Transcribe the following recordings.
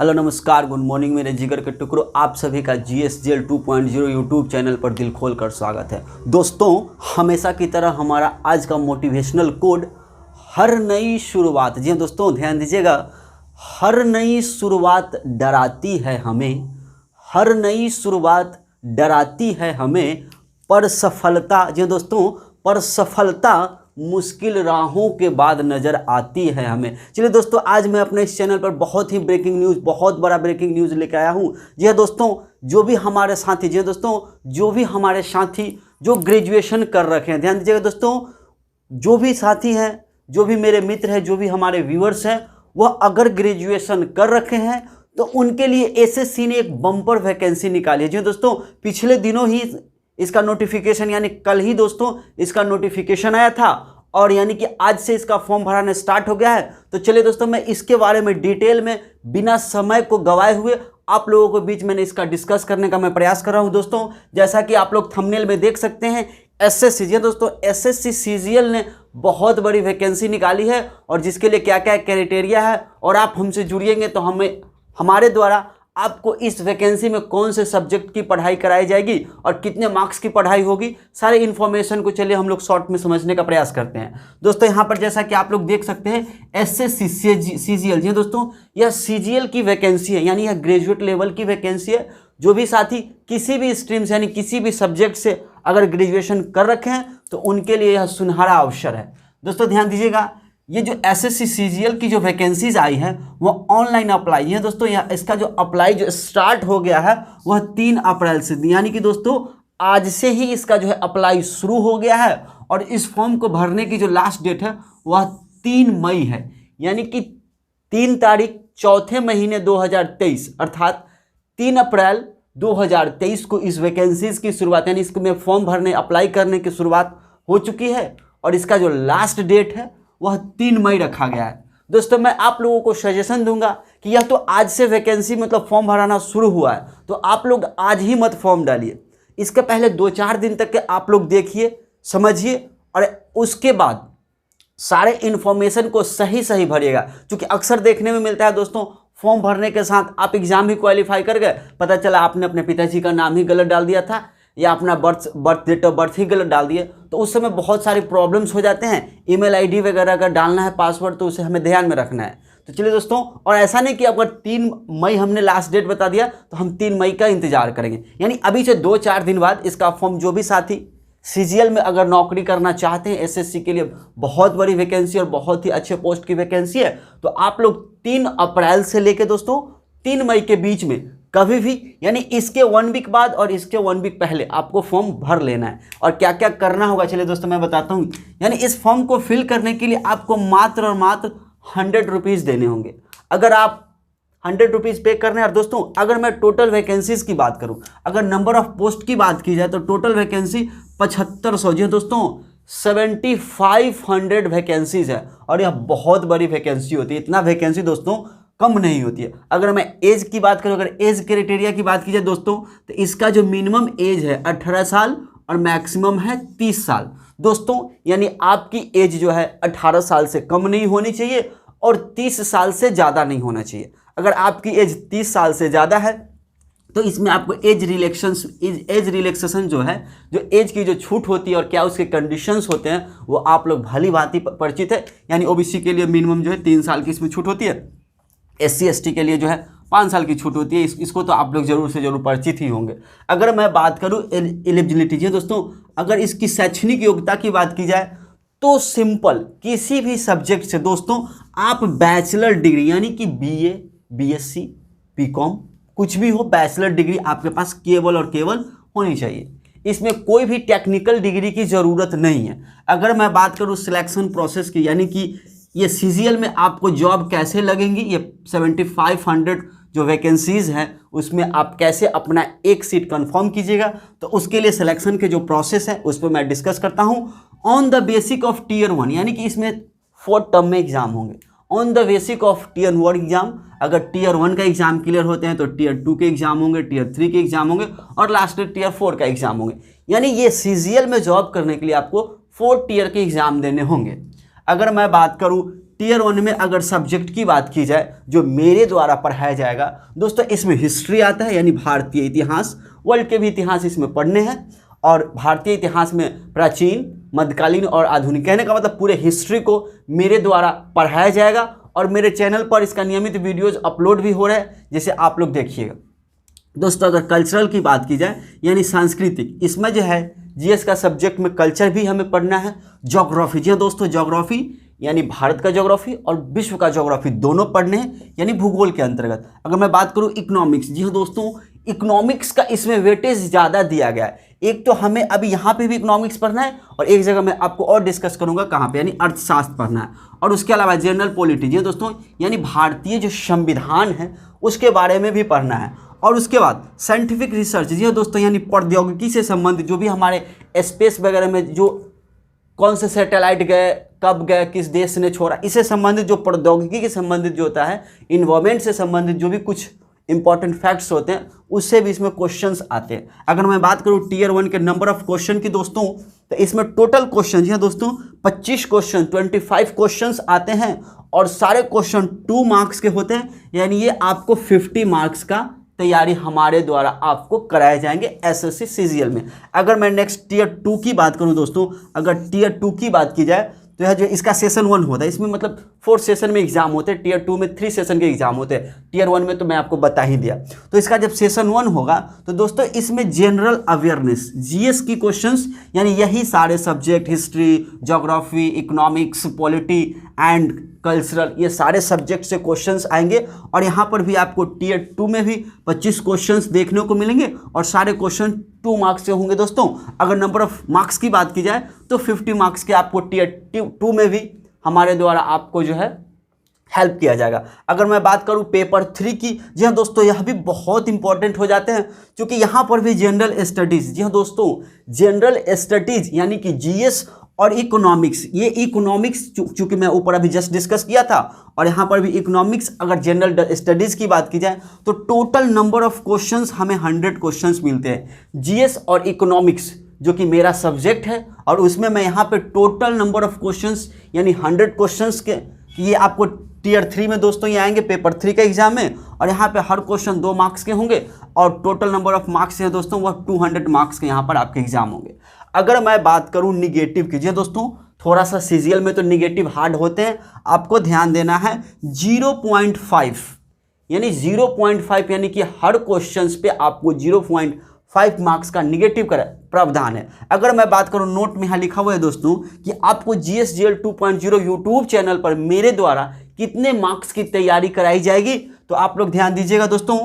Hello नमस्कार good morning मेरे जिगर के टुकड़ों, आप सभी का GSGL 2.0 यूट्यूब चैनल पर दिल खोल कर स्वागत है। दोस्तों, हमेशा की तरह हमारा आज का मोटिवेशनल कोड, हर नई शुरुआत, जी हाँ दोस्तों ध्यान दीजिएगा, हर नई शुरुआत डराती है हमें, हर नई शुरुआत डराती है हमें, पर सफलता, जी हाँ दोस्तों, पर सफलता मुश्किल राहों के बाद नज़र आती है हमें। चलिए दोस्तों, आज मैं अपने इस चैनल पर बहुत ही ब्रेकिंग न्यूज़, बहुत बड़ा ब्रेकिंग न्यूज़ लेकर आया हूँ। जी हाँ दोस्तों, जो भी हमारे साथी, जी हाँ दोस्तों, जो भी हमारे साथी जो ग्रेजुएशन कर रखे हैं, ध्यान दीजिएगा दोस्तों, जो भी साथी हैं, जो भी मेरे मित्र हैं, जो भी हमारे व्यूअर्स हैं, वह अगर ग्रेजुएशन कर रखे हैं तो उनके लिए एसएससी ने एक बम्पर वैकेंसी निकाली है। जी दोस्तों, पिछले दिनों ही इसका नोटिफिकेशन, यानी कल ही दोस्तों इसका नोटिफिकेशन आया था और यानी कि आज से इसका फॉर्म भराना स्टार्ट हो गया है। तो चलिए दोस्तों, मैं इसके बारे में डिटेल में बिना समय को गवाए हुए आप लोगों के बीच में इसका डिस्कस करने का मैं प्रयास कर रहा हूं। दोस्तों, जैसा कि आप लोग थंबनेल में देख सकते हैं, एसएससी, जी दोस्तों, एसएससी सीजीएल ने बहुत बड़ी वैकेंसी निकाली है और जिसके लिए क्या क्या क्राइटेरिया है, और आप हमसे जुड़िएंगे तो हमारे द्वारा आपको इस वैकेंसी में कौन से सब्जेक्ट की पढ़ाई कराई जाएगी और कितने मार्क्स की पढ़ाई होगी, सारे इन्फॉर्मेशन को चलिए हम लोग शॉर्ट में समझने का प्रयास करते हैं। दोस्तों, यहाँ पर जैसा कि आप लोग देख सकते हैं, एसएससी सीजीएल, जी दोस्तों, यह सीजीएल की वैकेंसी है, यानी यह ग्रेजुएट लेवल की वैकेंसी है। जो भी साथी किसी भी स्ट्रीम से, यानी किसी भी सब्जेक्ट से अगर ग्रेजुएशन कर रखे हैं तो उनके लिए यह सुनहरा अवसर है। दोस्तों ध्यान दीजिएगा, ये जो एसएससी सीजीएल की जो वैकेंसीज आई है वो ऑनलाइन अप्लाई है दोस्तों। इसका जो अप्लाई जो स्टार्ट हो गया है वह 3 अप्रैल से, यानी कि दोस्तों आज से ही इसका जो है अप्लाई शुरू हो गया है और इस फॉर्म को भरने की जो लास्ट डेट है वह 3 मई है, यानी कि 3 तारीख चौथे महीने 2023 अर्थात 3 अप्रैल 2023 को इस वैकेंसीज की शुरुआत, यानी इसमें फॉर्म भरने अप्लाई करने की शुरुआत हो चुकी है और इसका जो लास्ट डेट है वह 3 मई रखा गया है। दोस्तों, मैं आप लोगों को सजेशन दूंगा कि यह तो आज से वैकेंसी मतलब फॉर्म भराना शुरू हुआ है, तो आप लोग आज ही मत फॉर्म डालिए। इसके पहले 2-4 दिन तक के आप लोग देखिए, समझिए और उसके बाद सारे इन्फॉर्मेशन को सही भरिएगा। क्योंकि अक्सर देखने में मिलता है दोस्तों, फॉर्म भरने के साथ आप एग्जाम भी क्वालिफाई कर गए, पता चला आपने अपने पिताजी का नाम ही गलत डाल दिया था या अपना डेट ऑफ बर्थ ही गलत डाल दिए, तो उस समय बहुत सारे प्रॉब्लम्स हो जाते हैं। ईमेल आईडी वगैरह अगर डालना है, पासवर्ड, तो उसे हमें ध्यान में रखना है। तो चलिए दोस्तों, और ऐसा नहीं कि अगर 3 मई हमने लास्ट डेट बता दिया तो हम 3 मई का इंतजार करेंगे, यानी अभी से 2-4 दिन बाद इसका फॉर्म, जो भी साथी सीजीएल में अगर नौकरी करना चाहते हैं, एसएससी के लिए बहुत बड़ी वैकेंसी और बहुत ही अच्छे पोस्ट की वैकेंसी है, तो आप लोग 3 अप्रैल से लेकर दोस्तों 3 मई के बीच में कभी भी, यानी इसके 1 वीक बाद और इसके 1 वीक पहले आपको फॉर्म भर लेना है। और क्या क्या करना होगा चलिए दोस्तों मैं बताता हूँ। यानी इस फॉर्म को फिल करने के लिए आपको मात्र और मात्र 100 रुपीज़ देने होंगे। अगर आप 100 रुपीज़ पे करने, और दोस्तों अगर मैं टोटल वैकेंसीज की बात करूँ, अगर नंबर ऑफ पोस्ट की बात की जाए तो टोटल वैकेंसी 7500, जी दोस्तों 7500 वैकेंसीज है और यह बहुत बड़ी वैकेंसी होती है। इतना वैकेंसी दोस्तों कम नहीं होती है। अगर मैं एज की बात करूं, अगर एज क्राइटेरिया की बात की जाए दोस्तों, तो इसका जो मिनिमम एज है 18 साल और मैक्सिमम है 30 साल दोस्तों। यानी आपकी एज जो है 18 साल से कम नहीं होनी चाहिए और 30 साल से ज़्यादा नहीं होना चाहिए। अगर आपकी एज 30 साल से ज़्यादा है तो इसमें आपको एज रिलैक्सेशन जो है, जो एज की जो छूट होती है और क्या उसके कंडीशंस होते हैं, वो आप लोग भली भांति परिचित है। यानी ओबीसी के लिए मिनिमम जो है 3 साल की इसमें छूट होती है, SC ST के लिए जो है 5 साल की छूट होती है। इसको तो आप लोग जरूर से जरूर परिचित ही होंगे। अगर मैं बात करूं एलिजिबिलिटी, जी दोस्तों, अगर इसकी शैक्षणिक योग्यता की बात की जाए तो सिंपल किसी भी सब्जेक्ट से दोस्तों आप बैचलर डिग्री, यानी कि BA BSc BCom कुछ भी हो, बैचलर डिग्री आपके पास केवल और केवल होनी चाहिए। इसमें कोई भी टेक्निकल डिग्री की ज़रूरत नहीं है। अगर मैं बात करूँ सिलेक्शन प्रोसेस की, यानी कि ये सीजीएल में आपको जॉब कैसे लगेंगी, ये 7500 जो वैकेंसीज हैं उसमें आप कैसे अपना एक सीट कंफर्म कीजिएगा, तो उसके लिए सिलेक्शन के जो प्रोसेस है उस पर मैं डिस्कस करता हूँ। On the basic of tier 1, यानी कि इसमें 4 टर्म में एग्जाम होंगे। On the basic of tier 1 exam, अगर टीयर 1 का एग्जाम क्लियर होते हैं तो टीयर 2 के एग्जाम होंगे, टीयर 3 के एग्जाम होंगे और लास्ट में टीयर 4 का एग्जाम होंगे। यानी ये सीजीएल में जॉब करने के लिए आपको 4 टीयर के एग्जाम देने होंगे। अगर मैं बात करूं टीयर 1 में अगर सब्जेक्ट की बात की जाए जो मेरे द्वारा पढ़ाया जाएगा दोस्तों, इसमें हिस्ट्री आता है यानी भारतीय इतिहास, वर्ल्ड के भी इतिहास इसमें पढ़ने हैं। और भारतीय इतिहास में प्राचीन, मध्यकालीन और आधुनिक, कहने का मतलब पूरे हिस्ट्री को मेरे द्वारा पढ़ाया जाएगा। और मेरे चैनल पर इसका नियमित वीडियोज अपलोड भी हो रहा है, जैसे आप लोग देखिएगा। दोस्तों अगर कल्चरल की बात की जाए यानी सांस्कृतिक, इसमें जो है जीएस का सब्जेक्ट में कल्चर भी हमें पढ़ना है। ज्योग्राफी, जी हाँ दोस्तों, ज्योग्राफी यानी भारत का ज्योग्राफी और विश्व का ज्योग्राफी दोनों पढ़ने हैं यानी भूगोल के अंतर्गत। अगर मैं बात करूं इकोनॉमिक्स, जी हाँ दोस्तों, इकोनॉमिक्स का इसमें वेटेज ज़्यादा दिया गया है। एक तो हमें अभी यहाँ पे भी इकोनॉमिक्स पढ़ना है और एक जगह मैं आपको और डिस्कस करूँगा कहाँ पे, यानी अर्थशास्त्र पढ़ना है। और उसके अलावा जनरल पॉलिटी, जी हाँ दोस्तों, यानी भारतीय जो संविधान है उसके बारे में भी पढ़ना है। और उसके बाद साइंटिफिक रिसर्च, जी हाँ दोस्तों, यानी प्रौद्योगिकी से संबंधित जो भी हमारे स्पेस वगैरह में जो कौन से सैटेलाइट गए, कब गए, किस देश ने छोड़ा, इससे संबंधित जो प्रौद्योगिकी के संबंधित जो होता है, इन्वायरमेंट से संबंधित जो भी कुछ इंपॉर्टेंट फैक्ट्स होते हैं उससे भी इसमें क्वेश्चंस आते हैं। अगर मैं बात करूं टीयर 1 के नंबर ऑफ क्वेश्चन की दोस्तों, तो इसमें टोटल क्वेश्चन, जी हाँ दोस्तों, 25 क्वेश्चन, 25 क्वेश्चंस आते हैं और सारे क्वेश्चन 2 मार्क्स के होते हैं, यानी ये आपको 50 मार्क्स का तैयारी हमारे द्वारा आपको कराए जाएंगे एसएससी सीजीएल में। अगर मैं नेक्स्ट टीयर 2 की बात करूं दोस्तों, अगर टीयर 2 की बात की जाए तो यह जो इसका सेशन 1 होता है, इसमें मतलब 4 सेशन में एग्जाम होते हैं। टीयर 2 में 3 सेशन के एग्जाम होते हैं, टीयर 1 में तो मैं आपको बता ही दिया। तो इसका जब सेशन 1 होगा तो दोस्तों इसमें जनरल अवेयरनेस, जीएस की क्वेश्चंस, यानी यही सारे subject, history, geography, economics, polity and cultural, ये सारे सब्जेक्ट से क्वेश्चंस आएंगे। और यहाँ पर भी आपको टीयर 2 में भी 25 क्वेश्चंस देखने को मिलेंगे और सारे क्वेश्चन 2 मार्क्स से होंगे दोस्तों। अगर नंबर ऑफ मार्क्स की बात की जाए तो 50 मार्क्स के आपको टीयर 2 में भी हमारे द्वारा आपको जो है हेल्प किया जाएगा। अगर मैं बात करूं पेपर 3 की, जी हाँ दोस्तों, यह भी बहुत इंपॉर्टेंट हो जाते हैं क्योंकि यहाँ पर भी जनरल स्टडीज़, जी हाँ दोस्तों, जनरल स्टडीज़ यानी कि जीएस और इकोनॉमिक्स, ये इकोनॉमिक्स चूंकि मैं ऊपर अभी जस्ट डिस्कस किया था, और यहाँ पर भी इकोनॉमिक्स, अगर जनरल स्टडीज़ की बात की जाए तो टोटल नंबर ऑफ क्वेश्चंस हमें 100 क्वेश्चंस मिलते हैं। जीएस और इकोनॉमिक्स जो कि मेरा सब्जेक्ट है, और उसमें मैं यहाँ पे टोटल नंबर ऑफ क्वेश्चंस यानी 100 क्वेश्चंस के ये आपको टीयर 3 में दोस्तों ये आएंगे पेपर 3 के एग्जाम में। और यहाँ पे हर क्वेश्चन 2 मार्क्स के होंगे और टोटल नंबर ऑफ मार्क्स है दोस्तों वह 200 मार्क्स के यहाँ पर आपके एग्जाम होंगे। अगर मैं बात करूँ निगेटिव की, जी दोस्तों, थोड़ा सा सीजीएल में तो निगेटिव हार्ड होते हैं, आपको ध्यान देना है 0.5 यानी 0.5 यानी कि हर क्वेश्चन पे आपको 0.5 मार्क्स का निगेटिव प्रावधान है। अगर मैं बात करूं नोट में यहाँ लिखा हुआ है दोस्तों कि आपको जीएसजीएल 2.0 यूट्यूब चैनल पर मेरे द्वारा कितने मार्क्स की तैयारी कराई जाएगी, तो आप लोग ध्यान दीजिएगा दोस्तों।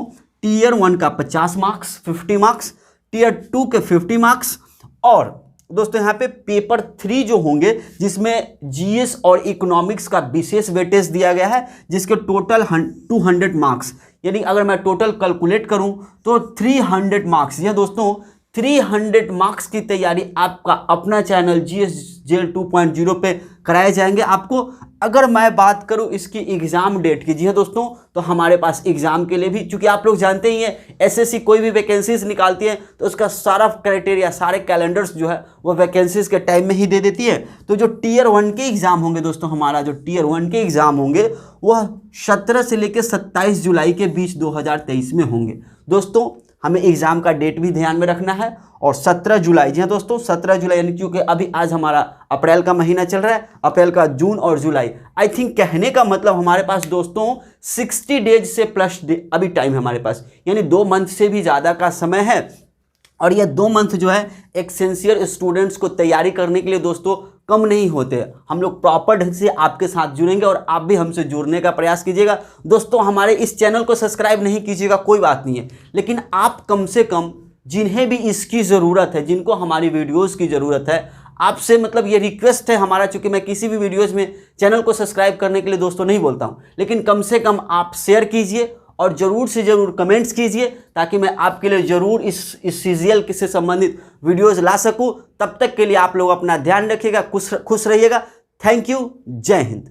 टीयर 1 का 50 मार्क्स 50 मार्क्स, टीयर 2 के 50 मार्क्स, और दोस्तों यहाँ पे पेपर 3 जो होंगे जिसमें जीएस और इकोनॉमिक्स का विशेष वेटेज दिया गया है जिसके टोटल 200 मार्क्स, यानी अगर मैं टोटल कैलकुलेट करूं तो 300 मार्क्स। यह दोस्तों 300 मार्क्स की तैयारी आपका अपना चैनल जीएसजीएल 2.0 पे कराए जाएंगे आपको। अगर मैं बात करूं इसकी एग्ज़ाम डेट की, जी हाँ दोस्तों, तो हमारे पास एग्ज़ाम के लिए भी, चूंकि आप लोग जानते ही हैं एसएससी कोई भी वैकेंसीज निकालती है तो उसका सारा क्राइटेरिया, सारे कैलेंडर्स जो है वो वैकेंसीज के टाइम में ही दे देती है। तो जो टीयर 1 के एग्ज़ाम होंगे दोस्तों, हमारा जो टीयर 1 के एग्ज़ाम होंगे वह 17 से लेकर 27 जुलाई के बीच 2023 में होंगे। दोस्तों हमें एग्ज़ाम का डेट भी ध्यान में रखना है, और 17 जुलाई, जी हाँ दोस्तों 17 जुलाई, यानी क्योंकि अभी आज हमारा अप्रैल का महीना चल रहा है, अप्रैल का जून और जुलाई, आई थिंक कहने का मतलब हमारे पास दोस्तों 60 डेज से प्लस अभी टाइम है हमारे पास, यानी 2 मंथ से भी ज़्यादा का समय है। और ये 2 मंथ जो है एक सिंसियर स्टूडेंट्स को तैयारी करने के लिए दोस्तों कम नहीं होते। हम लोग प्रॉपर ढंग से आपके साथ जुड़ेंगे और आप भी हमसे जुड़ने का प्रयास कीजिएगा। दोस्तों हमारे इस चैनल को सब्सक्राइब नहीं कीजिएगा कोई बात नहीं है, लेकिन आप कम से कम जिन्हें भी इसकी ज़रूरत है, जिनको हमारी वीडियोस की ज़रूरत है, आपसे मतलब ये रिक्वेस्ट है हमारा, चूंकि मैं किसी भी वीडियोस में चैनल को सब्सक्राइब करने के लिए दोस्तों नहीं बोलता हूँ, लेकिन कम से कम आप शेयर कीजिए और ज़रूर से ज़रूर कमेंट्स कीजिए ताकि मैं आपके लिए ज़रूर इस सीजीएल से संबंधित वीडियोज़ ला सकूँ। तब तक के लिए आप लोग अपना ध्यान रखिएगा, खुश रहिएगा। थैंक यू, जय हिंद।